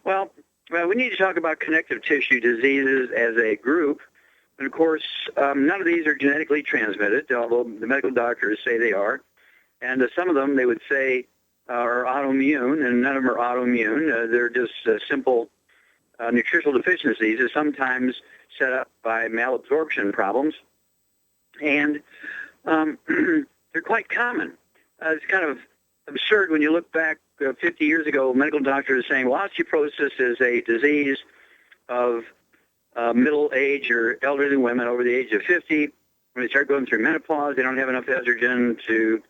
Well, we need to talk about connective tissue diseases as a group. And, of course, none of these are genetically transmitted, although the medical doctors say they are. And some of them, they would say, are autoimmune, and none of them are autoimmune. They're just simple nutritional deficiencies, are sometimes set up by malabsorption problems. And they're quite common. It's kind of absurd when you look back 50 years ago, medical doctors saying, well, osteoporosis is a disease of middle age or elderly women over the age of 50. When they start going through menopause, they don't have enough estrogen to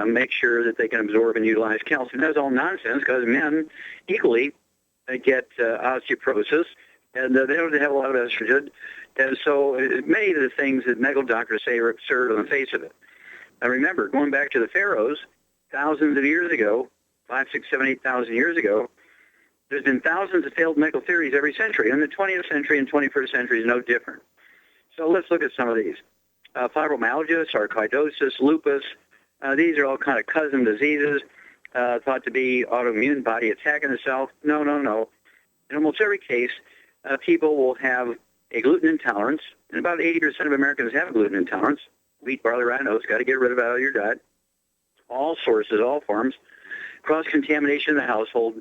make sure that they can absorb and utilize calcium. That's all nonsense, because men equally get osteoporosis, and they don't have a lot of estrogen. And so many of the things that medical doctors say are absurd on the face of it. Now remember, going back to the pharaohs, thousands of years ago, 5, 6, 7, 8,000 years ago, there's been thousands of failed medical theories every century, and the 20th century and 21st century is no different. So let's look at some of these. Fibromyalgia, sarcoidosis, lupus, these are all kind of cousin diseases, thought to be autoimmune, body attacking itself. No. In almost every case, people will have a gluten intolerance, and about 80% of Americans have a gluten intolerance. Wheat, barley, rye, and oats, got to get rid of it out of your diet. All sources, all forms. Cross-contamination in the household.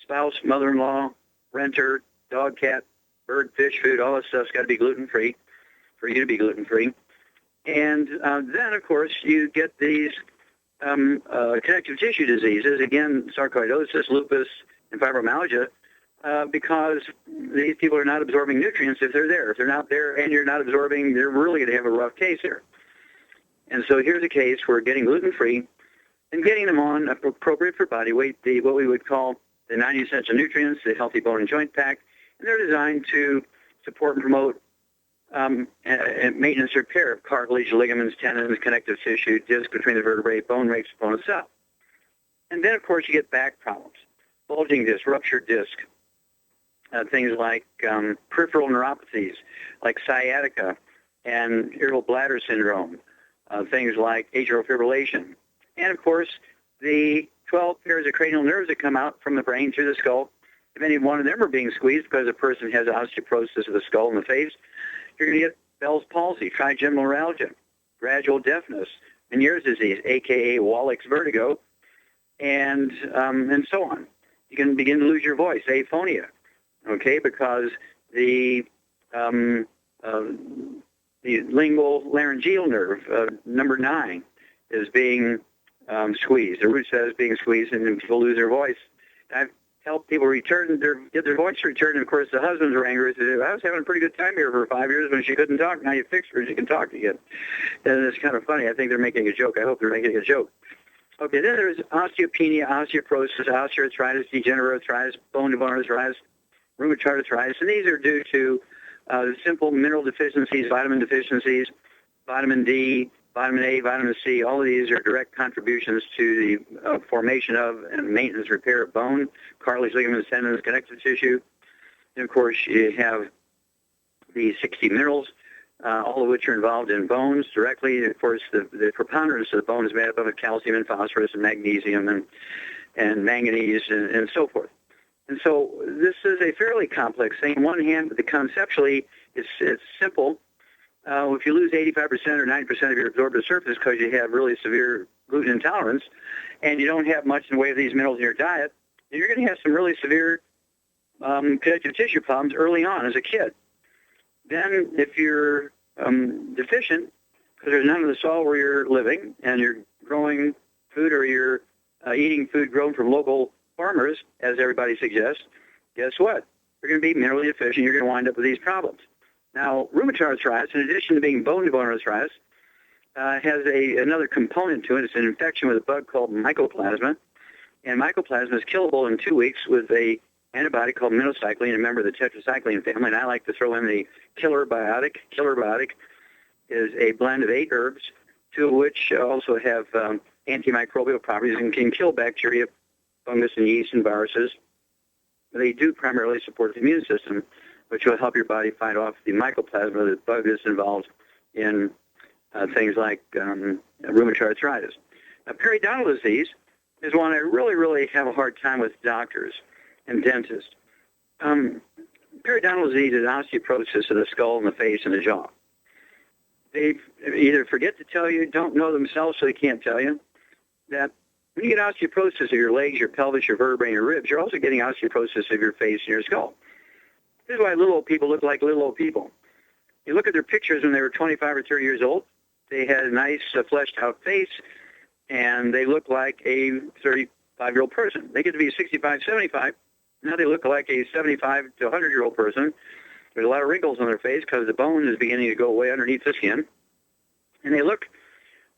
Spouse, mother-in-law, renter, dog, cat, bird, fish, food, all that stuff's got to be gluten-free for you to be gluten-free. And then, of course, you get these connective tissue diseases, again, sarcoidosis, lupus, and fibromyalgia, because these people are not absorbing nutrients if they're there. If they're not there and you're not absorbing, they're really going to have a rough case here. And so here's a case where getting gluten-free and getting them on appropriate for body weight, what we would call the 90 essential nutrients, the healthy bone and joint pack, and they're designed to support and promote maintenance repair of cartilage, ligaments, tendons, connective tissue, disc between the vertebrae, bone rakes, bone itself. And then, of course, you get back problems, bulging disc, ruptured disc, things like peripheral neuropathies, like sciatica and irritable bladder syndrome, things like atrial fibrillation. And, of course, the 12 pairs of cranial nerves that come out from the brain through the skull, if any one of them are being squeezed because a person has osteoporosis of the skull and the face, you're going to get Bell's palsy, trigeminal neuralgia, gradual deafness, Meniere's disease, a.k.a. Wallach's vertigo, and so on. You can begin to lose your voice, aphonia, okay, because the lingual laryngeal nerve, number 9, is being squeezed. The root set is being squeezed, and people lose their voice. I've helped people get their voice returned, and of course the husbands are angry. They say, I was having a pretty good time here for 5 years when she couldn't talk. Now you fixed her and she can talk again. And it's kind of funny. I think they're making a joke. I hope they're making a joke. Okay, then there's osteopenia, osteoporosis, osteoarthritis, degenerative arthritis, bone-to-bone arthritis, rheumatoid arthritis, and these are due to simple mineral deficiencies, vitamin deficiencies, vitamin D, vitamin A, vitamin C. All of these are direct contributions to the formation of and maintenance repair of bone, cartilage, ligaments, tendons, connective tissue. And, of course, you have the 60 minerals, all of which are involved in bones directly. Of course, the preponderance of the bone is made up of calcium and phosphorus and magnesium and manganese and so forth. And so this is a fairly complex thing. On one hand, conceptually, it's simple. If you lose 85% or 90% of your absorptive surface because you have really severe gluten intolerance and you don't have much in the way of these minerals in your diet, you're going to have some really severe connective tissue problems early on as a kid. Then if you're deficient, because there's none of the soil where you're living and you're growing food or you're eating food grown from local farmers, as everybody suggests, guess what? You're going to be minerally deficient. You're going to wind up with these problems. Now, rheumatoid arthritis, in addition to being bone-to-bone arthritis, has another component to it. It's an infection with a bug called mycoplasma. And mycoplasma is killable in 2 weeks with an antibiotic called minocycline, a member of the tetracycline family. And I like to throw in the killer biotic. Killer biotic is a blend of 8 herbs, 2 of which also have antimicrobial properties and can kill bacteria, fungus, and yeast and viruses. They do primarily support the immune system, which will help your body fight off the mycoplasma, the bug that's involved in things like rheumatoid arthritis. Now, periodontal disease is one I really, really have a hard time with doctors and dentists. Periodontal disease is osteoporosis of the skull and the face and the jaw. They either forget to tell you, don't know themselves, so they can't tell you, that when you get osteoporosis of your legs, your pelvis, your vertebrae, and your ribs, you're also getting osteoporosis of your face and your skull. This is why little old people look like little old people. You look at their pictures when they were 25 or 30 years old, they had a nice fleshed-out face, and they look like a 35-year-old person. They get to be 65, 75. Now they look like a 75 to 100-year-old person. There's a lot of wrinkles on their face because the bone is beginning to go away underneath the skin. And they look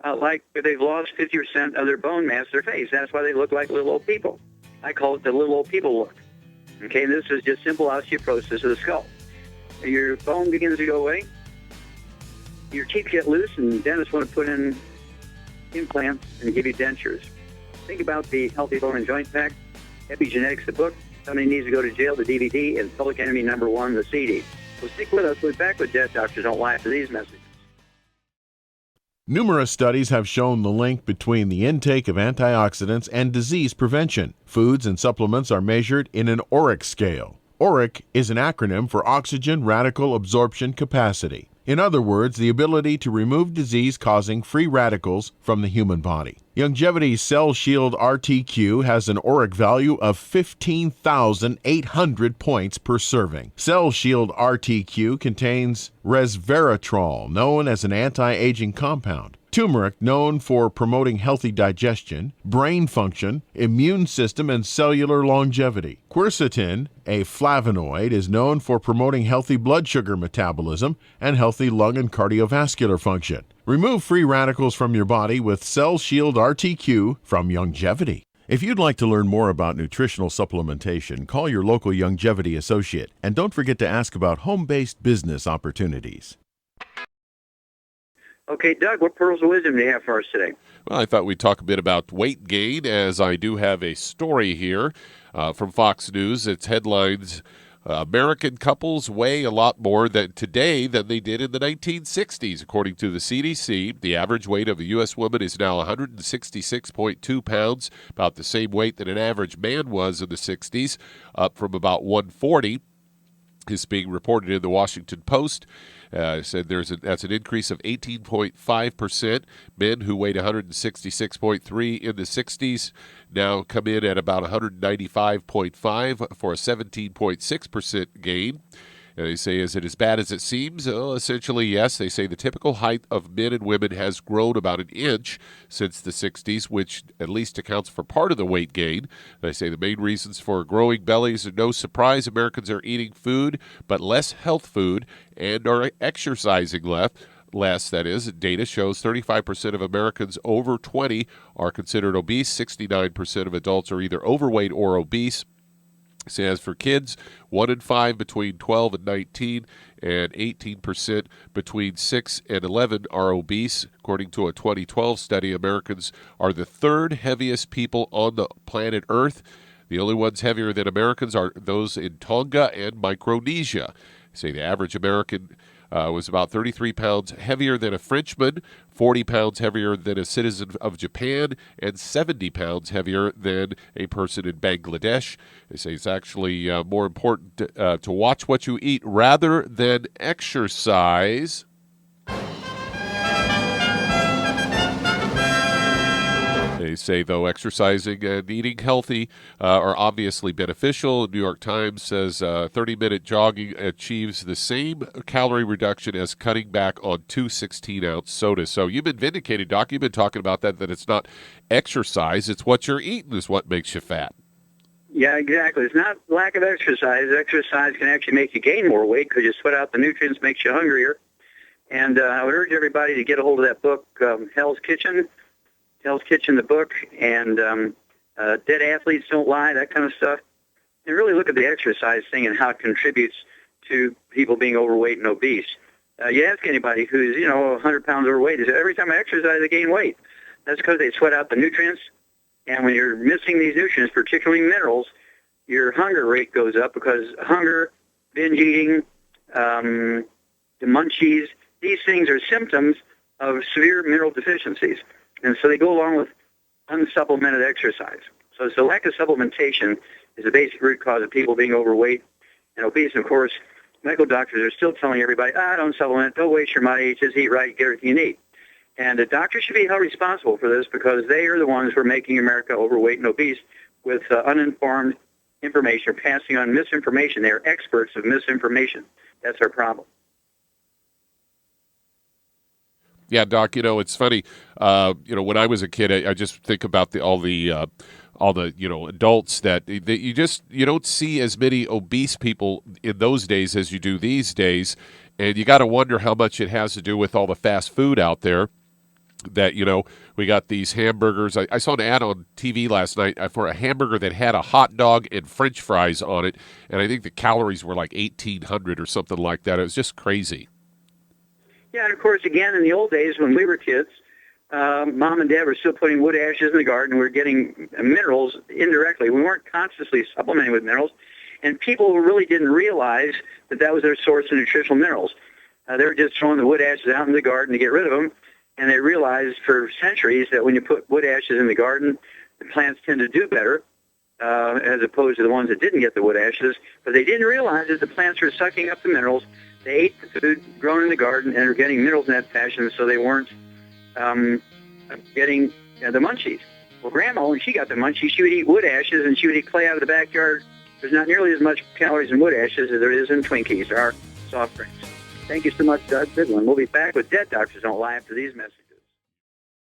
like they've lost 50% of their bone mass in their face. That's why they look like little old people. I call it the little old people look. Okay, this is just simple osteoporosis of the skull. Your bone begins to go away. Your teeth get loose, and dentists want to put in implants and give you dentures. Think about the Healthy Bone and Joint Pack, Epigenetics, the book, Somebody Needs to Go to Jail, the DVD, and Public Enemy #1, the CD. So stick with us. We'll be back with Death Doctors Don't Lie after these messages. Numerous studies have shown the link between the intake of antioxidants and disease prevention. Foods and supplements are measured in an ORAC scale. ORAC is an acronym for Oxygen Radical Absorption Capacity. In other words, the ability to remove disease-causing free radicals from the human body. Youngevity's Cell Shield RTQ has an ORAC value of 15,800 points per serving. Cell Shield RTQ contains resveratrol, known as an anti-aging compound, turmeric, known for promoting healthy digestion, brain function, immune system, and cellular longevity. Quercetin, a flavonoid, is known for promoting healthy blood sugar metabolism and healthy lung and cardiovascular function. Remove free radicals from your body with Cell Shield RTQ from Youngevity. If you'd like to learn more about nutritional supplementation, call your local Youngevity associate, and don't forget to ask about home-based business opportunities. Okay, Doug, what pearls of wisdom do you have for us today? Well, I thought we'd talk a bit about weight gain, as I do have a story here from Fox News. It's headlines, American couples weigh a lot more today than they did in the 1960s. According to the CDC, the average weight of a U.S. woman is now 166.2 pounds, about the same weight that an average man was in the 60s, up from about 140. Is being reported in the Washington Post. Said that's an increase of 18.5%. Men who weighed 166.3 in the 60s now come in at about 195.5 for a 17.6% gain. And they say, is it as bad as it seems? Well, essentially, yes. They say the typical height of men and women has grown about an inch since the 60s, which at least accounts for part of the weight gain. They say the main reasons for growing bellies are no surprise. Americans are eating food, but less health food, and are exercising less. That is, data shows 35% of Americans over 20 are considered obese. 69% of adults are either overweight or obese. As for kids, 1 in 5 between 12 and 19, and 18% between 6 and 11 are obese. According to a 2012 study, Americans are the third heaviest people on the planet Earth. The only ones heavier than Americans are those in Tonga and Micronesia. Say the average American was about 33 pounds heavier than a Frenchman, 40 pounds heavier than a citizen of Japan, and 70 pounds heavier than a person in Bangladesh. They say it's actually more important to watch what you eat rather than exercise. They say, though, exercising and eating healthy are obviously beneficial. The New York Times says 30-minute jogging achieves the same calorie reduction as cutting back on 2 16-ounce sodas. So you've been vindicated, Doc. You've been talking about that it's not exercise. It's what you're eating is what makes you fat. Yeah, exactly. It's not lack of exercise. Exercise can actually make you gain more weight because you sweat out the nutrients, makes you hungrier. And I would urge everybody to get a hold of that book, Hell's Kitchen, the book, and Dead Athletes Don't Lie, that kind of stuff. And really look at the exercise thing and how it contributes to people being overweight and obese. You ask anybody who's, 100 pounds overweight, they say, every time I exercise, I gain weight. That's because they sweat out the nutrients. And when you're missing these nutrients, particularly minerals, your hunger rate goes up because hunger, binge eating, the munchies, these things are symptoms of severe mineral deficiencies. And so they go along with unsupplemented exercise. So the lack of supplementation is the basic root cause of people being overweight and obese. And of course, medical doctors are still telling everybody, don't supplement, don't waste your money, just eat right, get everything you need. And the doctors should be held responsible for this because they are the ones who are making America overweight and obese with uninformed information or passing on misinformation. They are experts of misinformation. That's our problem. Yeah, Doc, it's funny. When I was a kid, I just think about all the adults that you don't see as many obese people in those days as you do these days. And you got to wonder how much it has to do with all the fast food out there. That, we got these hamburgers. I saw an ad on TV last night for a hamburger that had a hot dog and French fries on it, and I think the calories were like 1,800 or something like that. It was just crazy. Yeah, and of course, again, in the old days when we were kids, Mom and Dad were still putting wood ashes in the garden. We were getting minerals indirectly. We weren't consciously supplementing with minerals, and people really didn't realize that was their source of nutritional minerals. They were just throwing the wood ashes out in the garden to get rid of them. And they realized for centuries that when you put wood ashes in the garden, the plants tend to do better as opposed to the ones that didn't get the wood ashes. But they didn't realize that the plants were sucking up the minerals. They ate the food grown in the garden and were getting minerals in that fashion, so they weren't getting the munchies. Well, Grandma, when she got the munchies, she would eat wood ashes and she would eat clay out of the backyard. There's not nearly as much calories in wood ashes as there is in Twinkies or soft drinks. Thank you so much, Doug. Good one. We'll be back with Dead Doctors Don't Lie after these messages.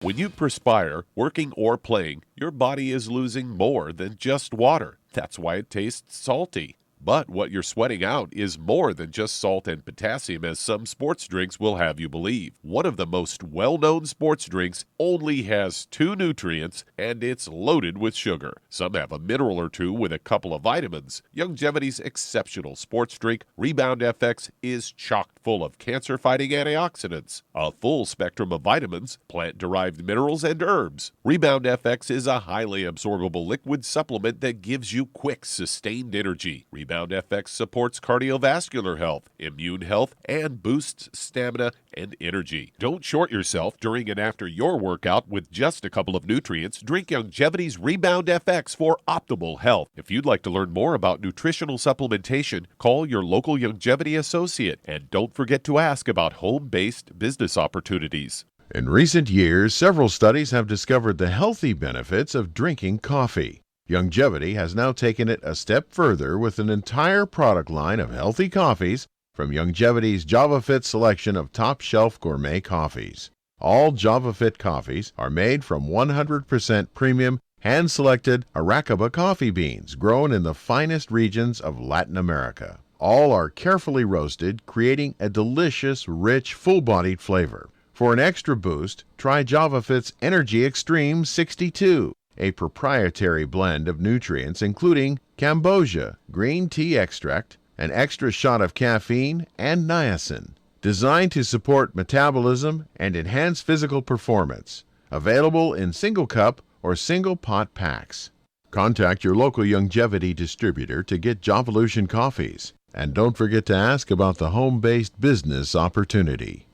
When you perspire, working or playing, your body is losing more than just water. That's why it tastes salty. But what you're sweating out is more than just salt and potassium, as some sports drinks will have you believe. One of the most well-known sports drinks only has 2 nutrients, and it's loaded with sugar. Some have a mineral or 2 with a couple of vitamins. Youngevity's exceptional sports drink, Rebound FX, is chock full of cancer-fighting antioxidants, a full spectrum of vitamins, plant-derived minerals, and herbs. Rebound FX is a highly absorbable liquid supplement that gives you quick, sustained energy. Rebound FX supports cardiovascular health, immune health, and boosts stamina and energy. Don't short yourself during and after your workout with just a couple of nutrients. Drink Youngevity's Rebound FX for optimal health. If you'd like to learn more about nutritional supplementation, call your local Youngevity associate, and don't forget to ask about home-based business opportunities. In recent years, several studies have discovered the healthy benefits of drinking coffee. Youngevity has now taken it a step further with an entire product line of healthy coffees from Youngevity's JavaFit selection of top-shelf gourmet coffees. All JavaFit coffees are made from 100% premium, hand-selected Arabica coffee beans grown in the finest regions of Latin America. All are carefully roasted, creating a delicious, rich, full-bodied flavor. For an extra boost, try JavaFit's Energy Extreme 62. A proprietary blend of nutrients including Cambogia, green tea extract, an extra shot of caffeine, and niacin. Designed to support metabolism and enhance physical performance. Available in single cup or single pot packs. Contact your local Youngevity distributor to get Jovolution coffees. And don't forget to ask about the home-based business opportunity.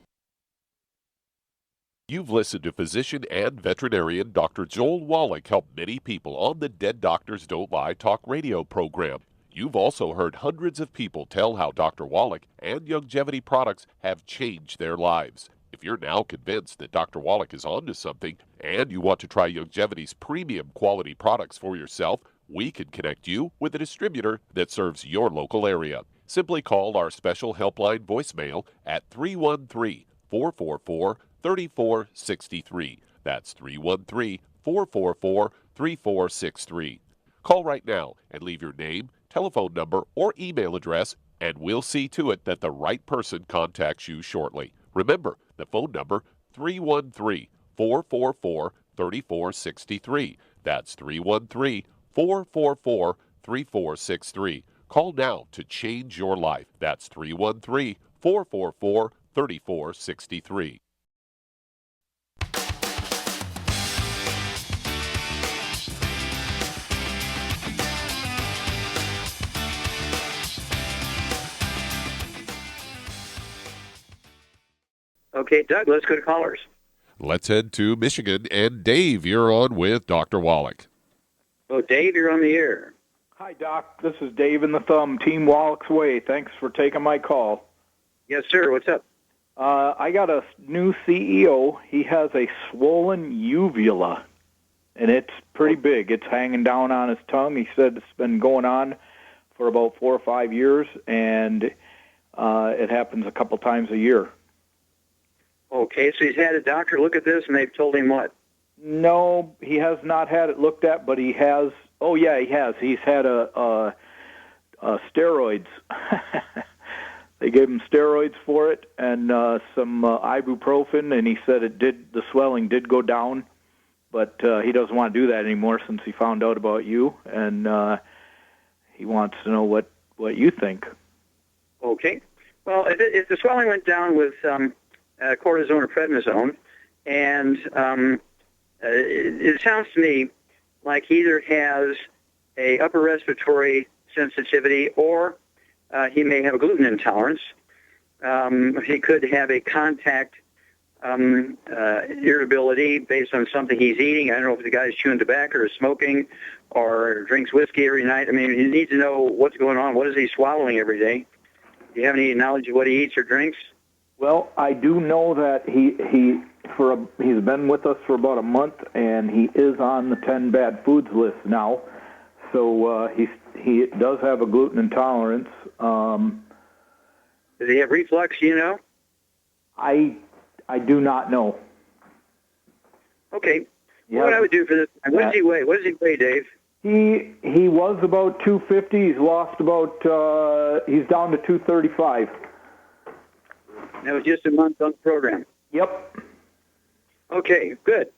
You've listened to physician and veterinarian Dr. Joel Wallach help many people on the Dead Doctors Don't Lie talk radio program. You've also heard hundreds of people tell how Dr. Wallach and Youngevity products have changed their lives. If you're now convinced that Dr. Wallach is onto something and you want to try Youngevity's premium quality products for yourself, we can connect you with a distributor that serves your local area. Simply call our special helpline voicemail at 313-444-3463. That's 313-444-3463. Call right now and leave your name, telephone number, or email address, and we'll see to it that the right person contacts you shortly. Remember, the phone number, 313-444-3463. That's 313-444-3463. Call now to change your life. That's 313-444-3463. Okay, Doug, let's go to callers. Let's head to Michigan. And Dave, you're on with Dr. Wallach. Oh, Dave, you're on the air. Hi, Doc. This is Dave in the Thumb, Team Wallach's Way. Thanks for taking my call. Yes, sir. What's up? I got a new CEO. He has a swollen uvula, and it's pretty big. It's hanging down on his tongue. He said it's been going on for about 4 or 5 years, and it happens a couple times a year. Okay, so he's had a doctor look at this, and they've told him what? No, he has not had it looked at, but he has. Oh, yeah, he has. He's had a steroids. They gave him steroids for it and some ibuprofen, and he said the swelling did go down, but he doesn't want to do that anymore since he found out about you, and he wants to know what you think. Okay. Well, if the swelling went down with cortisone or prednisone, and it sounds to me like he either has a upper respiratory sensitivity or he may have a gluten intolerance. He could have a contact irritability based on something he's eating. I don't know if the guy's chewing tobacco or smoking or drinks whiskey every night. I mean, you need to know what's going on. What is he swallowing every day? Do you have any knowledge of what he eats or drinks? Well, I do know that he's been with us for about a month, and he is on the 10 bad foods list now. So he does have a gluten intolerance. Does he have reflux? Do you know? I do not know. Okay. Yeah. What I would do for this? What does he weigh? What does he weigh, Dave? He was about 250. He's lost about. He's down to 235. That was just a month on the program. Yep. Okay, good.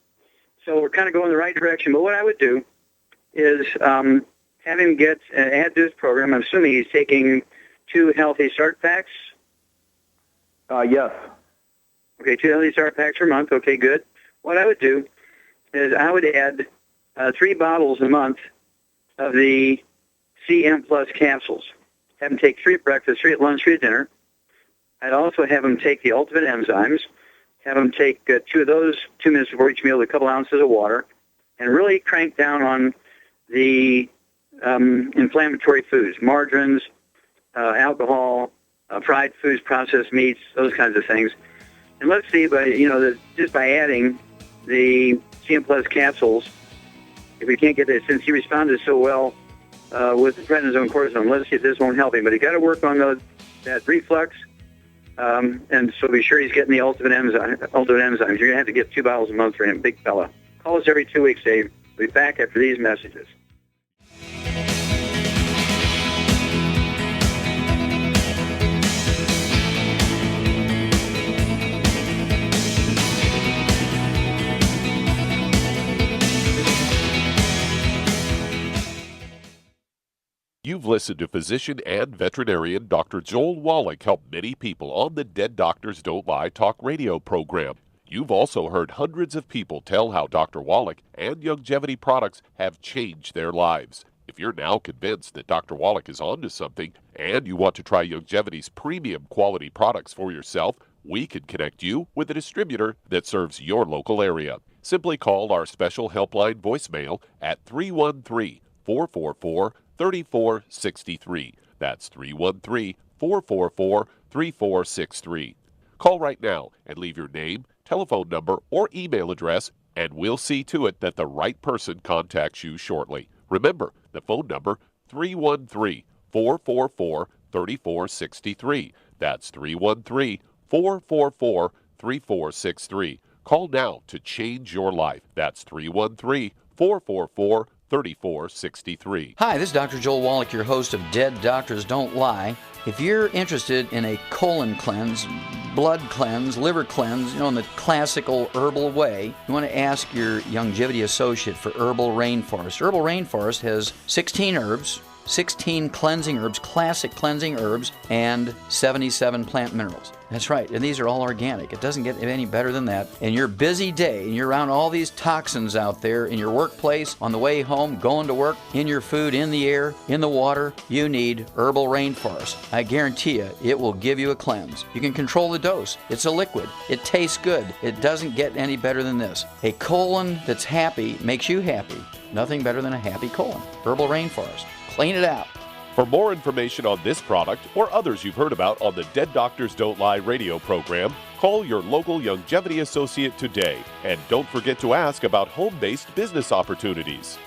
So we're kind of going the right direction. But what I would do is have him add to his program. I'm assuming he's taking 2 Healthy Start Packs. Yes. Okay, 2 Healthy Start Packs per month. Okay, good. What I would do is I would add 3 bottles a month of the CM Plus capsules. Have him take 3 at breakfast, 3 at lunch, 3 at dinner. I'd also have him take the Ultimate Enzymes, have him take 2 of those 2 minutes before each meal with a couple ounces of water, and really crank down on the inflammatory foods, margarines, alcohol, fried foods, processed meats, those kinds of things. And let's see, just by adding the CM Plus capsules, if we can't get this, since he responded so well with the prednisone cortisone, let's see if this won't help him. But he got to work on that reflux. And so be sure he's getting the ultimate enzymes. You're going to have to get 2 bottles a month for him, big fella. Call us every 2 weeks, Dave. We'll be back after these messages. You've listened to physician and veterinarian Dr. Joel Wallach help many people on the Dead Doctors Don't Lie talk radio program. You've also heard hundreds of people tell how Dr. Wallach and Youngevity products have changed their lives. If you're now convinced that Dr. Wallach is onto something and you want to try Youngevity's premium quality products for yourself, we can connect you with a distributor that serves your local area. Simply call our special helpline voicemail at 313-444-3463. That's 313-444-3463. Call right now and leave your name, telephone number, or email address, and we'll see to it that the right person contacts you shortly. Remember, the phone number, 313-444-3463. That's 313-444-3463. Call now to change your life. That's 313-444-3463. Hi, this is Dr. Joel Wallach, your host of Dead Doctors Don't Lie. If you're interested in a colon cleanse, blood cleanse, liver cleanse, in the classical herbal way, you want to ask your Youngevity associate for Herbal Rainforest. Herbal Rainforest has 16 herbs, 16 cleansing herbs, classic cleansing herbs, and 77 plant minerals. That's right, and these are all organic. It doesn't get any better than that. In your busy day, and you're around all these toxins out there in your workplace, on the way home, going to work, in your food, in the air, in the water, you need Herbal Rainforest. I guarantee you, it will give you a cleanse. You can control the dose. It's a liquid. It tastes good. It doesn't get any better than this. A colon that's happy makes you happy. Nothing better than a happy colon. Herbal Rainforest. clean it out. For more information on this product or others you've heard about on the Dead Doctors Don't Lie radio program, call your local Youngevity associate today. And don't forget to ask about home-based business opportunities.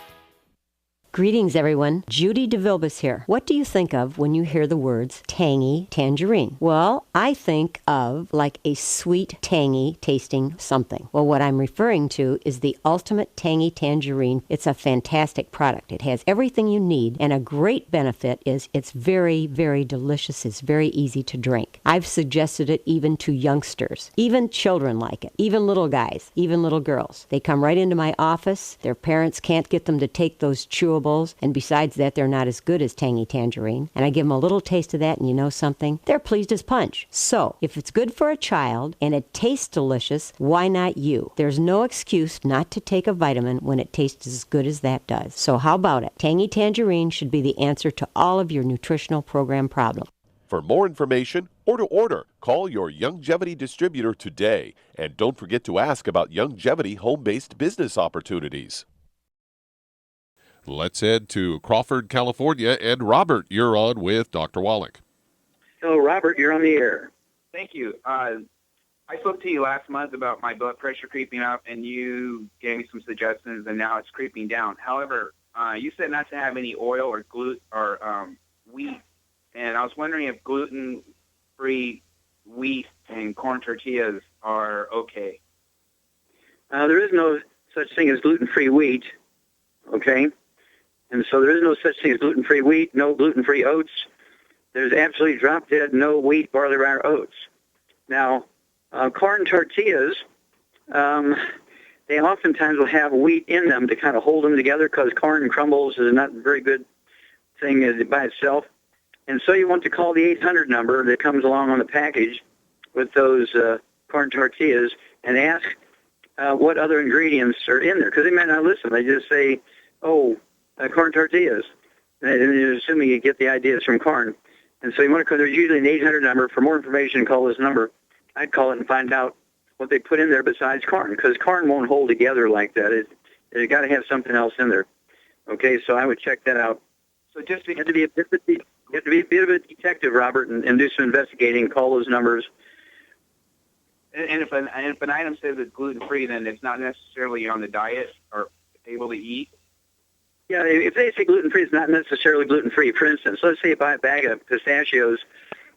Greetings, everyone. Judy DeVilbus here. What do you think of when you hear the words tangy tangerine? Well, I think of like a sweet, tangy tasting something. Well, what I'm referring to is the Ultimate Tangy Tangerine. It's a fantastic product. It has everything you need, and a great benefit is it's very, very delicious. It's very easy to drink. I've suggested it even to youngsters. Even children like it. Even little guys. Even little girls. They come right into my office. Their parents can't get them to take those chewables. And besides that, they're not as good as Tangy Tangerine. And I give them a little taste of that, and you know something? They're pleased as punch. So, if it's good for a child and it tastes delicious, why not you? There's no excuse not to take a vitamin when it tastes as good as that does. So how about it? Tangy Tangerine should be the answer to all of your nutritional program problems. For more information or to order, call your Youngevity distributor today. And don't forget to ask about Youngevity home-based business opportunities. Let's head to Crawford, California, and Robert, you're on with Dr. Wallach. Hello, Robert. You're on the air. Thank you. I spoke to you last month about my blood pressure creeping up, and you gave me some suggestions, and now it's creeping down. However, you said not to have any oil or gluten or wheat, and I was wondering if gluten-free wheat and corn tortillas are okay. There is no such thing as gluten-free wheat, okay? And so there is no such thing as gluten-free wheat, no gluten-free oats. There's absolutely drop-dead no wheat, barley, rye, or oats. Now, corn tortillas, they oftentimes will have wheat in them to kind of hold them together because corn crumbles is not a very good thing by itself. And so you want to call the 800 number that comes along on the package with those corn tortillas and ask what other ingredients are in there, because they may not listen. They just say, corn tortillas. And you're assuming you get the ideas from corn. And so you want to call, there's usually an 800 number. For more information, call this number. I'd call it and find out what they put in there besides corn, because corn won't hold together like that. It's got to have something else in there. Okay, so I would check that out. So just You have to be a bit of a detective, Robert, and do some investigating, call those numbers. and if an item says it's gluten-free, then it's not necessarily on the diet or able to eat. Yeah, if they say gluten-free, it's not necessarily gluten-free. For instance, let's say you buy a bag of pistachios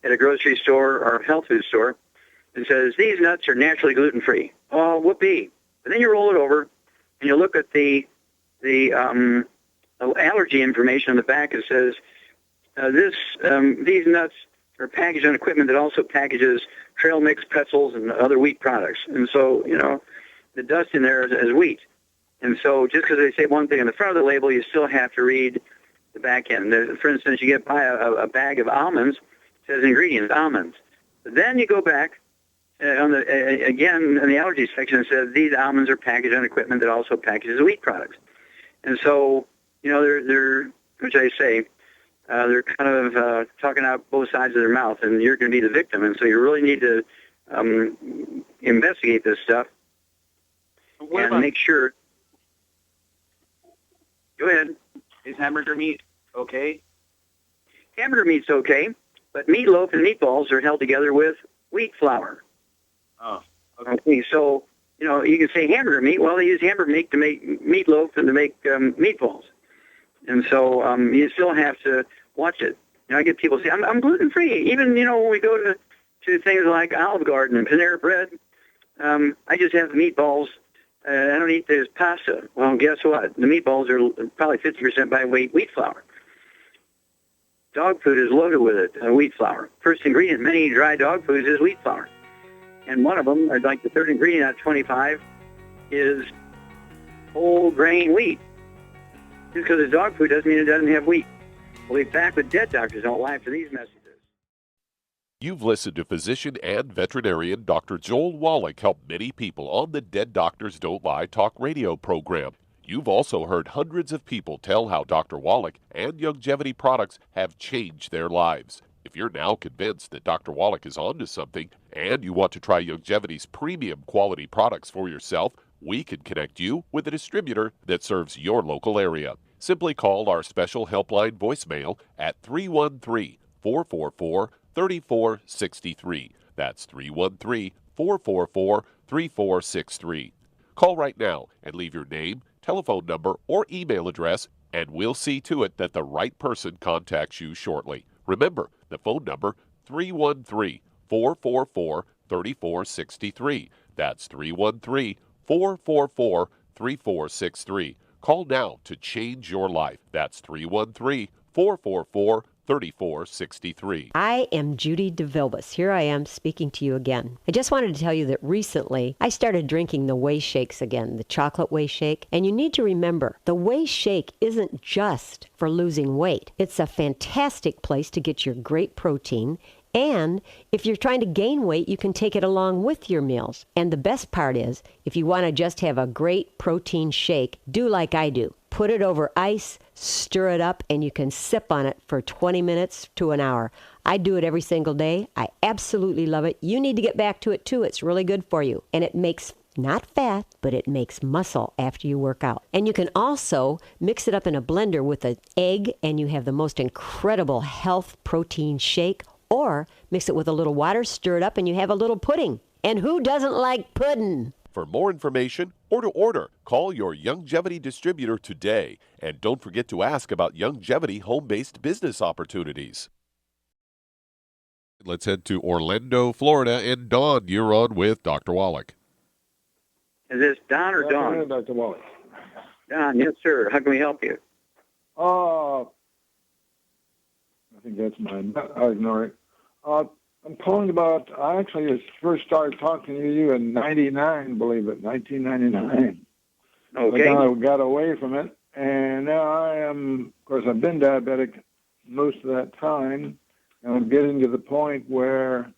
at a grocery store or a health food store. It says, these nuts are naturally gluten-free. Oh, whoopee. And then you roll it over, and you look at the allergy information on the back. It says, these nuts are packaged on equipment that also packages trail mix pretzels and other wheat products. And so, the dust in there is wheat. And so just because they say one thing on the front of the label, you still have to read the back end. For instance, you buy a bag of almonds, it says ingredients, almonds. But then you go back, again, in the allergy section, it says these almonds are packaged on equipment that also packages wheat products. And so, they're which I say, they're kind of talking out both sides of their mouth, and you're going to be the victim. And so you really need to investigate this stuff and make sure. Go ahead. Is hamburger meat okay? Hamburger meat's okay, but meatloaf and meatballs are held together with wheat flour. Oh, okay. So, you can say hamburger meat. Well, they use hamburger meat to make meatloaf and to make meatballs. And so you still have to watch it. I get people say, I'm gluten-free. Even, when we go to things like Olive Garden and Panera Bread, I just have the meatballs. I don't eat this pasta. Well, guess what? The meatballs are probably 50% by weight wheat flour. Dog food is loaded with it, wheat flour. First ingredient in many dry dog foods is wheat flour. And one of them, like the third ingredient out of 25, is whole grain wheat. Just because it's dog food doesn't mean it doesn't have wheat. We'll be back with Dead Doctors Don't Lie for these messages. You've listened to physician and veterinarian Dr. Joel Wallach help many people on the Dead Doctors Don't Lie talk radio program. You've also heard hundreds of people tell how Dr. Wallach and Youngevity products have changed their lives. If you're now convinced that Dr. Wallach is onto something and you want to try Youngevity's premium quality products for yourself, we can connect you with a distributor that serves your local area. Simply call our special helpline voicemail at 313-444-3463. That's 313-444-3463. Call right now and leave your name, telephone number, or email address, and we'll see to it that the right person contacts you shortly. Remember, the phone number, 313-444-3463. That's 313-444-3463. Call now to change your life. That's 313-444-3463. I am Judy DeVilbus. Here I am speaking to you again. I just wanted to tell you that recently I started drinking the Whey Shakes again, the chocolate Whey Shake. And you need to remember, the Whey Shake isn't just for losing weight. It's a fantastic place to get your great protein. And if you're trying to gain weight, you can take it along with your meals. And the best part is, if you want to just have a great protein shake, do like I do. Put it over ice, stir it up, and you can sip on it for 20 minutes to an hour. I do it every single day. I absolutely love it. You need to get back to it too. It's really good for you. And it makes not fat, but it makes muscle after you work out. And you can also mix it up in a blender with an egg, and you have the most incredible health protein shake. Or mix it with a little water, stir it up, and you have a little pudding. And who doesn't like pudding? For more information or to order, call your Youngevity distributor today. And don't forget to ask about Youngevity home-based business opportunities. Let's head to Orlando, Florida. And Don, you're on with Dr. Wallach. Is this Don or Dawn? Dr. Wallach. Don, yes, sir. How can we help you? I think that's mine. I'll ignore it. I'm calling about, I actually first started talking to you in 99, believe it, 1999. Okay. I got away from it, and now I am, of course, I've been diabetic most of that time, and I'm getting to the point where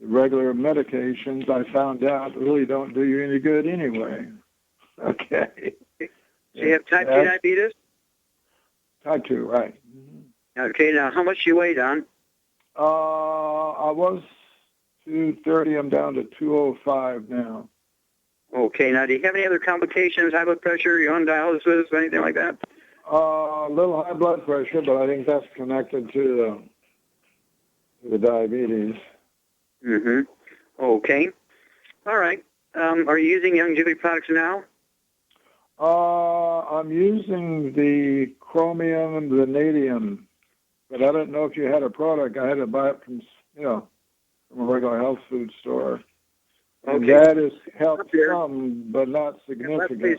the regular medications I found out really don't do you any good anyway. Okay. So you have type 2 diabetes? Type 2, right. Okay, now how much do you weigh, Don? I was 230. I'm down to 205 now. Okay, now do you have any other complications, high blood pressure, you're on dialysis, anything like that? A little high blood pressure, but I think that's connected to the diabetes. Mm-hmm. Okay. All right. Are you using Youngevity products now? I'm using the chromium and the vanadium, but I don't know if you had a product. I had to buy it from, from a regular health food store. And Okay. that has helped some, but not significantly.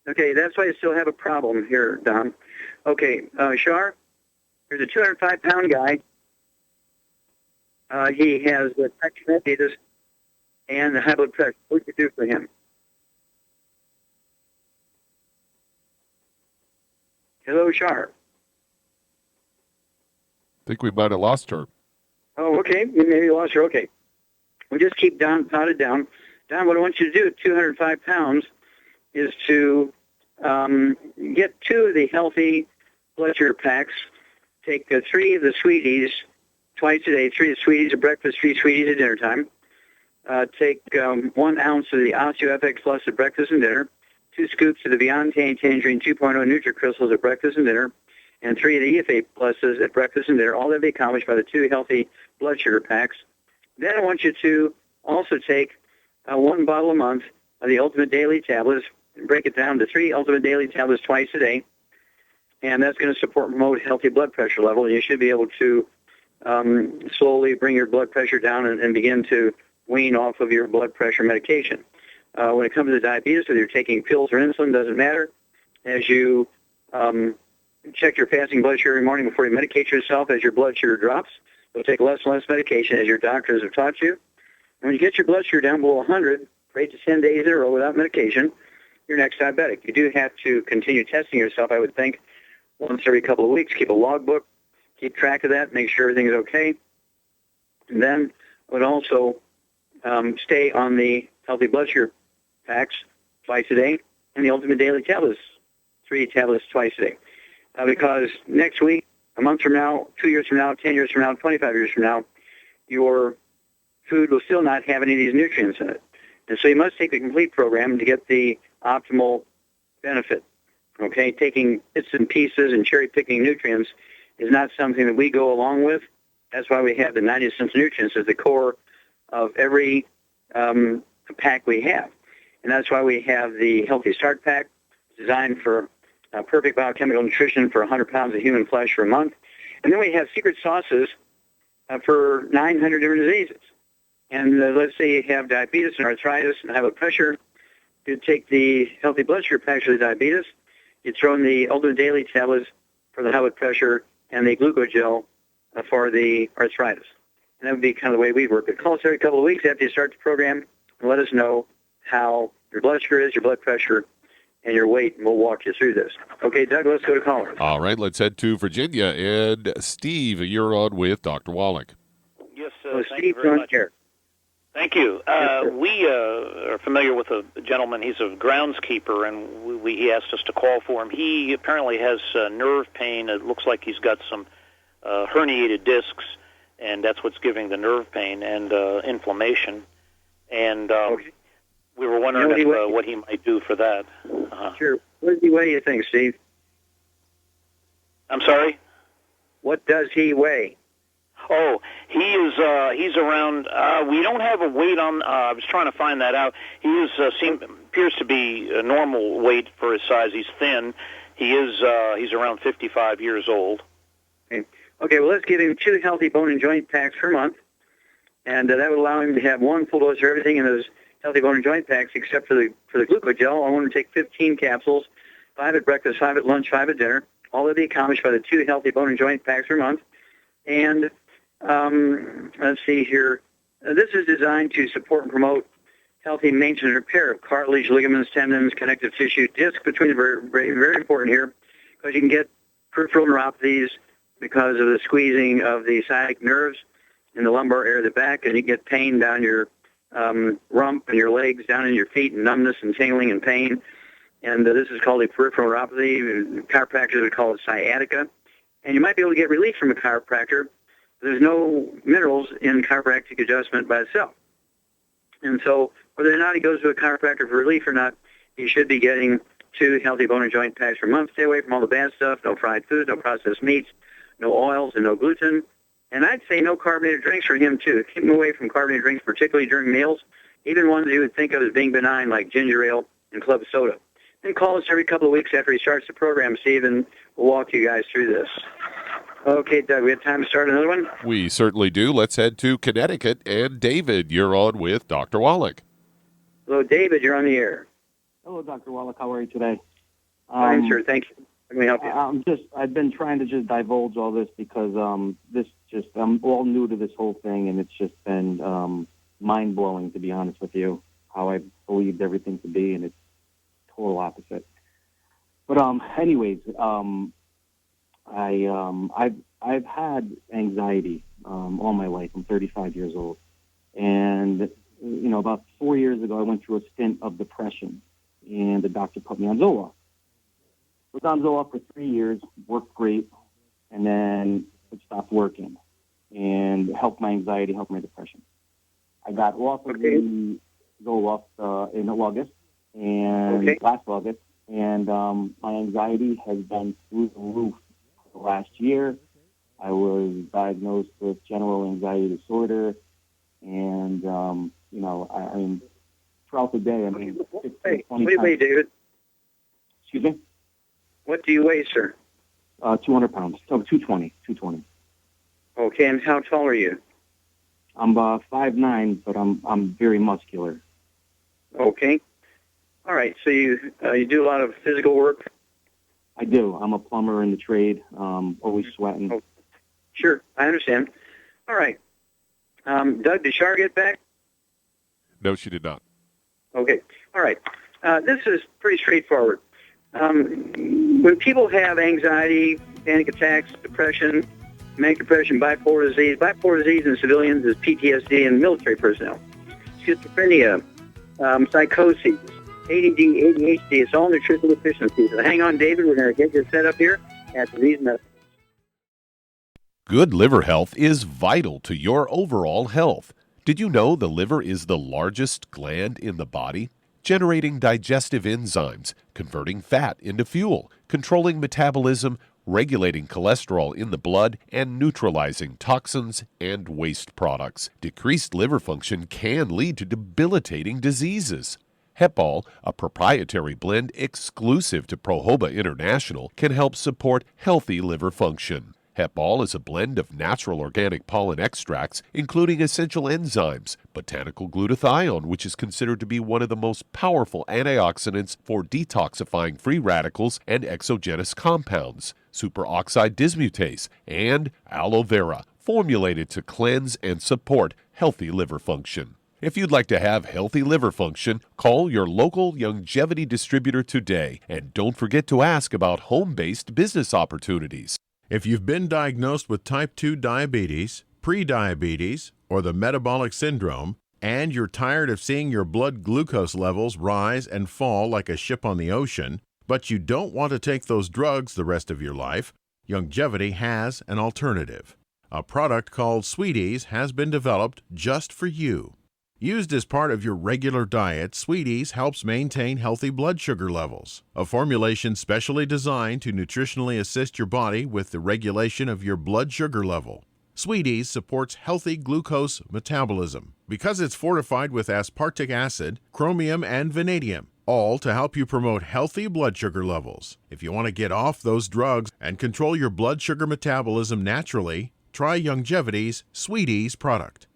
Okay, that's why you still have a problem here, Don. Okay, Shar, here's a 205-pound guy. He has type 2 diabetes and high blood pressure. What would you do for him? Hello, Shar. I think we might have lost her. Oh, okay. Maybe you lost her. Okay. We'll just keep Don potted down. Don, what I want you to do at 205 pounds is to get 2 of the healthy blood sugar packs. Take 3 of the sweeties twice a day, 3 of the sweeties at breakfast, 3 sweeties at dinner time. Take 1 ounce of the OsteoFX Plus at breakfast and dinner, 2 scoops of the Beyond Tangerine 2.0 NutriCrystals at breakfast and dinner, and 3 of the EFA Pluses at breakfast and dinner. All that be accomplished by the 2 healthy blood sugar packs. Then I want you to also take 1 bottle a month of the Ultimate Daily Tablets and break it down to 3 Ultimate Daily Tablets twice a day. And that's going to support and promote healthy blood pressure level. And you should be able to slowly bring your blood pressure down and begin to wean off of your blood pressure medication. When it comes to diabetes, whether you're taking pills or insulin, doesn't matter. As you check your fasting blood sugar every morning before you medicate yourself, as your blood sugar drops, you'll take less and less medication as your doctors have taught you. And when you get your blood sugar down below 100 for 8 to 10 days in a row without medication, you're next diabetic. You do have to continue testing yourself, I would think, once every couple of weeks. Keep a logbook, keep track of that, make sure everything is okay. And then I would also stay on the healthy blood sugar packs twice a day and the Ultimate Daily Tablets, 3 tablets twice a day. Because next week, a month from now, 2 years from now, 10 years from now, 25 years from now, your food will still not have any of these nutrients in it. And so you must take the complete program to get the optimal benefit Okay, taking bits and pieces and cherry-picking nutrients is not something that we go along with. That's why we have the 90 essential nutrients as the core of every pack we have. And that's why we have the Healthy Start Pack, designed for perfect biochemical nutrition for 100 pounds of human flesh for a month. And then we have secret sauces for 900 different diseases. And let's say you have diabetes and arthritis and high blood pressure. You take the Healthy Blood Sugar Pack for the diabetes. You throw in the Ultimate Daily tablets for the high blood pressure and the glucogel for the arthritis. And that would be kind of the way we work. But call us every couple of weeks after you start the program and let us know how your blood sugar is, your blood pressure, and your weight, and we'll walk you through this. Okay, Doug, let's go to callers. All right, let's head to Virginia. And Steve, you're on with Dr. Wallach. Yes, So thank you Steve, very much. here. Thank you. sir. We are familiar with a gentleman. He's a groundskeeper, and he asked us to call for him. He apparently has nerve pain. It looks like he's got some herniated discs, and that's what's giving the nerve pain and inflammation. And Okay. we were wondering You know what he might do for that. Sure. What do you think, Steve? I'm sorry? What does he weigh? Oh, he's around. We don't have a weight on. I was trying to find that out. He appears to be a normal weight for his size. He's thin. He's around 55 years old. Okay, well, let's give him 2 healthy bone and joint packs per month, and that would allow him to have 1 full dose of everything in those healthy bone and joint packs, except for the glucogel. I want him to take 15 capsules, 5 at breakfast, 5 at lunch, 5 at dinner. All of the accomplished by the 2 healthy bone and joint packs per month. And let's see here. This is designed to support and promote healthy maintenance and repair of cartilage, ligaments, tendons, connective tissue, disc between the vertebrae. Very important here, because you can get peripheral neuropathies because of the squeezing of the sciatic nerves in the lumbar area of the back, and you get pain down your rump and your legs, down in your feet, and numbness and tingling and pain. And this is called a peripheral neuropathy. Chiropractors would call it sciatica. And you might be able to get relief from a chiropractor. There's no minerals in chiropractic adjustment by itself. And so whether or not he goes to a chiropractor for relief or not, he should be getting 2 healthy bone and joint packs per month. Stay away from all the bad stuff, no fried food, no processed meats, no oils, and no gluten. And I'd say no carbonated drinks for him, too. Keep him away from carbonated drinks, particularly during meals, even ones you would think of as being benign, like ginger ale and club soda. Then call us every couple of weeks after he starts the program, Steve, and we'll walk you guys through this. Okay, Doug, we have time to start another one? We certainly do. Let's head to Connecticut. And David, you're on with Dr. Wallach. Hello, David, you're on the air. Hello, Dr. Wallach. How are you today? Fine, sir. Thank you. Let me help you. I've been trying to just divulge all this because I'm all new to this whole thing, and it's just been mind-blowing, to be honest with you, how I believed everything to be, and it's total opposite. But anyways, I've had anxiety all my life. I'm 35 years old, and about 4 years ago, I went through a stint of depression, and the doctor put me on Zoloft. I was on Zoloft for 3 years, worked great, and then it stopped working, and it helped my anxiety, helped my depression. I got off of the Zoloft in August, and last August, and my anxiety has been through the roof for the last year. I was diagnosed with general anxiety disorder, and I mean, throughout the day, 15, 20 What do you weigh, David? Excuse me? What do you weigh, sir? 200 pounds. So 220. Okay, and how tall are you? I'm 5'9", but I'm very muscular. Okay. All right, so you do a lot of physical work? I do. I'm a plumber in the trade, always sweating. Oh, sure, I understand. All right. Doug, did Shar get back? No, she did not. Okay. All right. This is pretty straightforward. When people have anxiety, panic attacks, depression, manic depression, bipolar disease in civilians is PTSD in military personnel. Schizophrenia, psychosis, ADD, ADHD, it's all nutritional deficiencies. So hang on, David, we're going to get you set up here after these messages. Good liver health is vital to your overall health. Did you know the liver is the largest gland in the body? generating digestive enzymes, converting fat into fuel, controlling metabolism, regulating cholesterol in the blood, and neutralizing toxins and waste products. Decreased liver function can lead to debilitating diseases. Hepal, a proprietary blend exclusive to Prohoba International, can help support healthy liver function. Hepal is a blend of natural organic pollen extracts, including essential enzymes, botanical glutathione, which is considered to be one of the most powerful antioxidants for detoxifying free radicals and exogenous compounds, superoxide dismutase, and aloe vera, formulated to cleanse and support healthy liver function. If you'd like to have healthy liver function, call your local Youngevity distributor today, and don't forget to ask about home-based business opportunities. If you've been diagnosed with type 2 diabetes, prediabetes, or the metabolic syndrome, and you're tired of seeing your blood glucose levels rise and fall like a ship on the ocean, but you don't want to take those drugs the rest of your life, Youngevity has an alternative. A product called Sweeties has been developed just for you. Used as part of your regular diet, Sweeties helps maintain healthy blood sugar levels, a formulation specially designed to nutritionally assist your body with the regulation of your blood sugar level. Sweeties supports healthy glucose metabolism because it's fortified with aspartic acid, chromium, and vanadium, all to help you promote healthy blood sugar levels. If you want to get off those drugs and control your blood sugar metabolism naturally, try Youngevity's Sweeties product.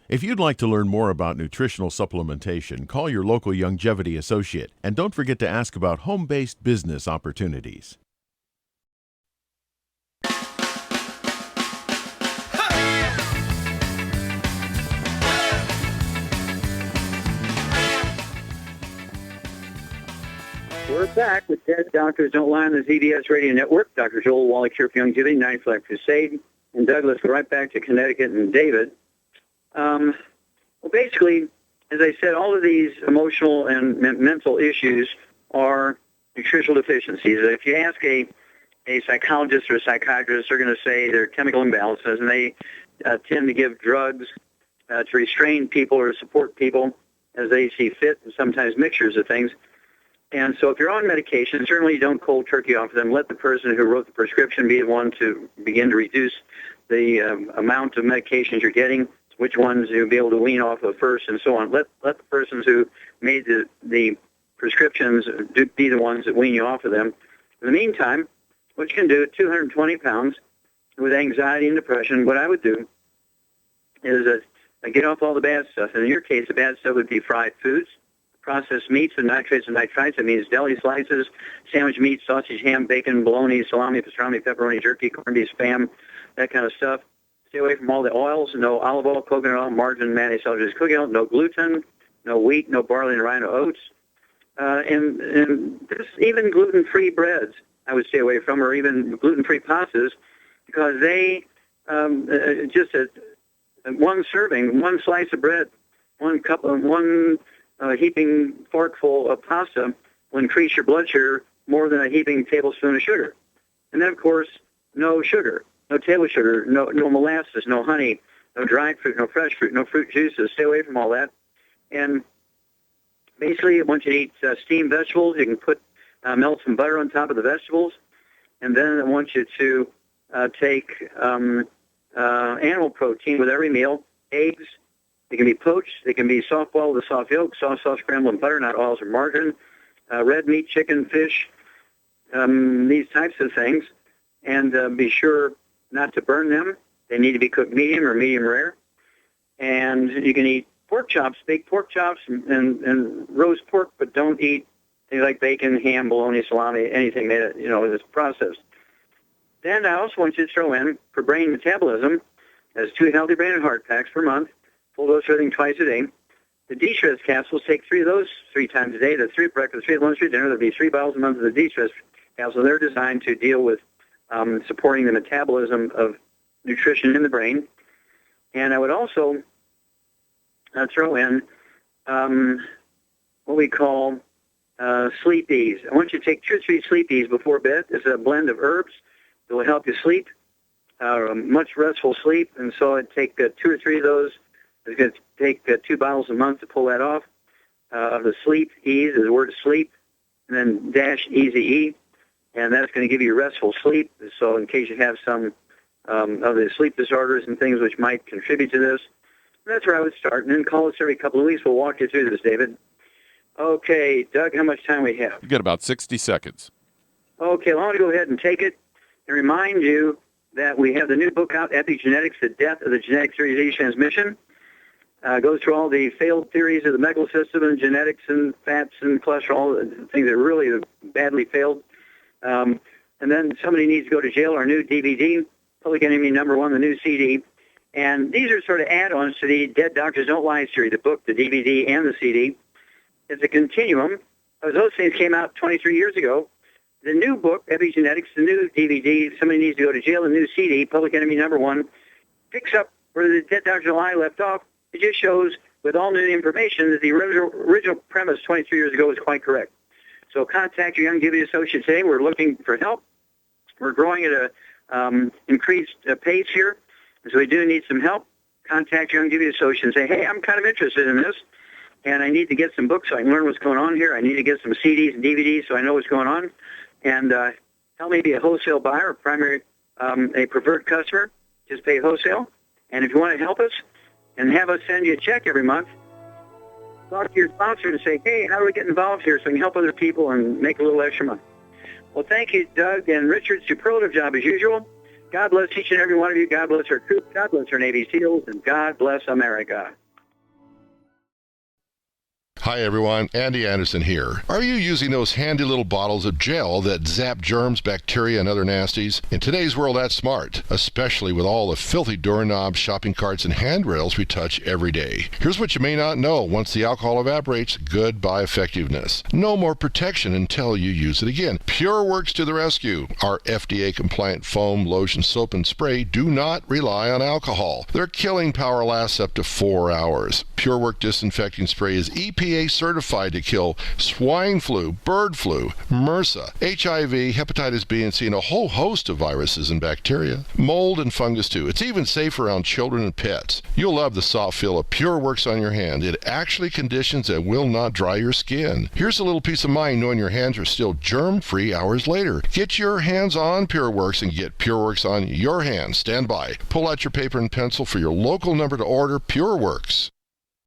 If you'd like to learn more about nutritional supplementation, call your local Youngevity associate, and don't forget to ask about home-based business opportunities. We're back with Dead Doctors Don't Lie on the ZBS Radio Network. Dr. Joel Wallach here for Youngevity, 9 Flag Crusade, and Douglas. We're right back to Connecticut and David. Well, basically, as I said, all of these emotional and mental issues are nutritional deficiencies. If you ask a psychologist or a psychiatrist, they're going to say they're chemical imbalances, and they tend to give drugs to restrain people or support people as they see fit, and sometimes mixtures of things. And so if you're on medication, certainly you don't cold turkey off them. Let the person who wrote the prescription be the one to begin to reduce the amount of medications you're getting, which ones you'll be able to wean off of first, and so on. Let the persons who made the prescriptions be the ones that wean you off of them. In the meantime, what you can do at 220 pounds with anxiety and depression, what I would do is get off all the bad stuff. And in your case, the bad stuff would be fried foods, processed meats and nitrates and nitrites. That means deli slices, sandwich meat, sausage, ham, bacon, bologna, salami, pastrami, pepperoni, jerky, corned beef, Spam, that kind of stuff. Stay away from all the oils, no olive oil, coconut oil, margarine, mayonnaise, self-raised cooking oil, no gluten, no wheat, no barley, and rye, no oats. And there's even gluten-free breads I would stay away from, or even gluten-free pastas, because they, just one serving, one slice of bread, one heaping forkful of pasta will increase your blood sugar more than a heaping tablespoon of sugar. And then, of course, no sugar. No table sugar, no molasses, no honey, no dried fruit, no fresh fruit, no fruit juices. Stay away from all that. And basically, once you eat steamed vegetables, you can put melt some butter on top of the vegetables. And then I want you to take animal protein with every meal. Eggs, they can be poached. They can be soft-boiled with soft yolk, soft scrambled in butter, not oils or margarine. Red meat, chicken, fish, these types of things. And be sure not to burn them. They need to be cooked medium or medium rare. And you can eat pork chops, baked pork chops, and roast pork, but don't eat things like bacon, ham, bologna, salami, anything that is processed. Then I also want you to throw in, for brain metabolism, as 2 healthy brain and heart packs per month, full dose everything twice a day. The de-stress capsules, take 3 of those 3 times a day. That's 3 at breakfast, 3 at lunch, 3 at dinner. There'll be 3 bottles a month of the de-stress capsules. They're designed to deal with supporting the metabolism of nutrition in the brain. And I would also throw in what we call sleep ease. I want you to take 2 or 3 sleep ease before bed. It's a blend of herbs that will help you sleep, much restful sleep. And so I'd take 2 or 3 of those. It's going to take 2 bottles a month to pull that off. of the sleep, ease is the word sleep, and then dash easy, and that's going to give you restful sleep. So in case you have some of the sleep disorders and things which might contribute to this, that's where I would start. And then call us every couple of weeks. We'll walk you through this, David. Okay, Doug, how much time we have? You got about 60 seconds. Okay, well, I want to go ahead and take it and remind you that we have the new book out, Epigenetics, The Death of the Genetic Theory of Disease Transmission. Goes through all the failed theories of the medical system and genetics and fats and cholesterol, the things that really badly failed. And then Somebody Needs to Go to Jail, our new DVD, Public Enemy #1, the new CD. And these are sort of add-ons to the Dead Doctors Don't Lie series, the book, the DVD, and the CD. It's a continuum. Those things came out 23 years ago. The new book, Epigenetics, the new DVD, Somebody Needs to Go to Jail, the new CD, Public Enemy #1, picks up where the Dead Doctors Don't Lie left off. It just shows, with all new information, that the original premise 23 years ago was quite correct. So contact your Youngevity associate today. We're looking for help. We're growing at a increased pace here, so we do need some help. Contact your Youngevity associate and say, hey, I'm kind of interested in this, and I need to get some books so I can learn what's going on here. I need to get some CDs and DVDs so I know what's going on. And help me be a wholesale buyer, a preferred customer. Just pay wholesale. And if you want to help us, and have us send you a check every month, talk to your sponsor and say, hey, how do we get involved here so we can help other people and make a little extra money? Well, thank you, Doug and Richard. Superlative job as usual. God bless each and every one of you. God bless our troops. God bless our Navy SEALs. And God bless America. Hi everyone, Andy Anderson here. Are you using those handy little bottles of gel that zap germs, bacteria, and other nasties? In today's world, that's smart, especially with all the filthy doorknobs, shopping carts, and handrails we touch every day. Here's what you may not know. Once the alcohol evaporates, goodbye effectiveness. No more protection until you use it again. PureWorks to the rescue. Our FDA-compliant foam, lotion, soap, and spray do not rely on alcohol. Their killing power lasts up to 4 hours. PureWorks disinfecting spray is EPA certified to kill swine flu, bird flu, MRSA, HIV, hepatitis B and C, and a whole host of viruses and bacteria. Mold and fungus too. It's even safe around children and pets. You'll love the soft feel of PureWorks on your hand. It actually conditions and will not dry your skin. Here's a little peace of mind knowing your hands are still germ-free hours later. Get your hands on PureWorks and get PureWorks on your hands. Stand by. Pull out your paper and pencil for your local number to order. PureWorks.